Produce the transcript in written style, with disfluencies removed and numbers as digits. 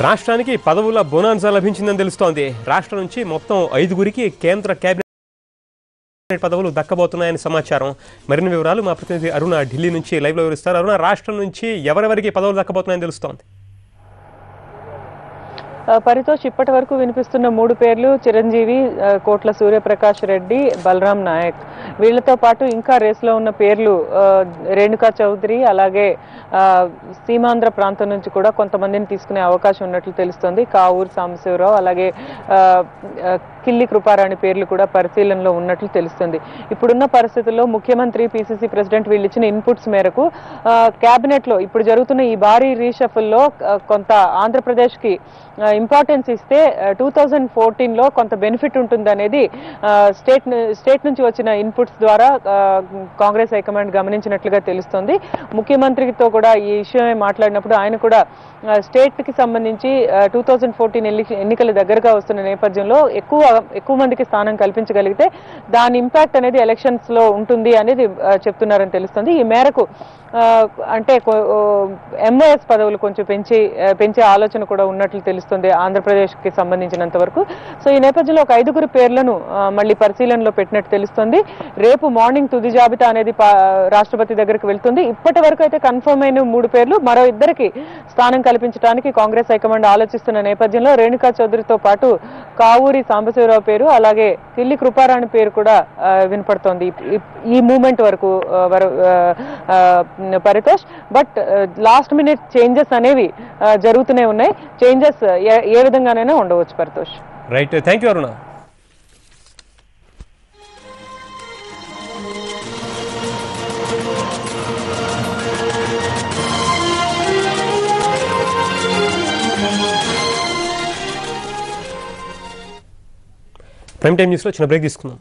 రాష్ట్రానికి పదవుల బోనాన్సా లభించిందని తెలుస్తోంది. రాష్ట్రం నుంచి మొత్తం 5గురికి కేంద్ర కేబినెట్ పదవులు దక్కబోతున్నాయని సమాచారం. మరిన్ని వివరాలు మా ప్రతినిధి అరుణ ఢిల్లీ నుంచి లైవ్లో వివరిస్తారు. అరుణ, రాష్ట్రం నుంచి ఎవరెవరికి పదవులు దక్కబోతున్నాయని తెలుస్తోంది? పరితోష్, ఇప్పటి వరకు వినిపిస్తున్న 3 పేర్లు చిరంజీవి, కోట్ల సూర్యప్రకాష్ రెడ్డి, బలరాం నాయక్. వీళ్లతో పాటు ఇంకా రేసులో ఉన్న పేర్లు రేణుకా చౌదరి, అలాగే సీమాంధ్ర ప్రాంతం నుంచి కూడా కొంతమందిని తీసుకునే అవకాశం ఉన్నట్లు తెలుస్తోంది. కావూరు సాంబశివరావు, అలాగే కిల్లి కృపారాణి పేర్లు కూడా పరిశీలనలో ఉన్నట్లు తెలుస్తుంది. ఇప్పుడున్న పరిస్థితుల్లో ముఖ్యమంత్రి, పిసిసి ప్రెసిడెంట్ వీళ్ళు ఇచ్చిన ఇన్పుట్స్ మేరకు కేబినెట్ లో ఇప్పుడు జరుగుతున్న ఈ భారీ రీషఫుల్లో కొంత ఆంధ్రప్రదేశ్ కి ఇంపార్టెన్స్ ఇస్తే 2014లో కొంత బెనిఫిట్ ఉంటుంది అనేది స్టేట్ నుంచి వచ్చిన ఇన్పుట్స్ ద్వారా కాంగ్రెస్ హైకమాండ్ గమనించినట్లుగా తెలుస్తుంది. ముఖ్యమంత్రితో కూడా ఈ విషయమే మాట్లాడినప్పుడు ఆయన కూడా స్టేట్ కి సంబంధించి 2014 ఎన్నికల దగ్గరగా వస్తున్న నేపథ్యంలో ఎక్కువ మందికి స్థానం కల్పించగలిగితే దాని ఇంపాక్ట్ అనేది ఎలక్షన్స్ లో ఉంటుంది అనేది చెప్తున్నారని తెలుస్తుంది. ఈ మేరకు అంటే ఎంఓఎస్ పదవులు కొంచెం పెంచే ఆలోచన కూడా ఉన్నట్లు తెలుస్తుంది ఆంధ్రప్రదేశ్ కి సంబంధించినంత వరకు. సో ఈ నేపథ్యంలో ఒక 5గురి పేర్లను మళ్ళీ పరిశీలనలో పెట్టినట్టు తెలుస్తుంది. రేపు మార్నింగ్ తుది జాబితా అనేది రాష్ట్రపతి దగ్గరికి వెళ్తుంది. ఇప్పటి వరకు అయితే కన్ఫర్మ్ అయిన 3 పేర్లు, మరో 2కి స్థానం కల్పించడానికి కాంగ్రెస్ హైకమాండ్ ఆలోచిస్తున్న నేపథ్యంలో రేణుకా చౌదరితో పాటు కావూరి సాంబశివరావు పేరు, అలాగే కిల్లి కృపారాణి పేరు కూడా వినపడుతోంది ఈ మూమెంట్ వరకు Paritosh. But last minute changes అనేవి జరుగుతూనే ఉన్నాయి. చేంజెస్ ఏ విధంగానైనా ఉండవచ్చు Paritosh. Right, thank you Aruna. Prime time న్యూస్లో చిన్న బ్రేక్ తీసుకుందాం.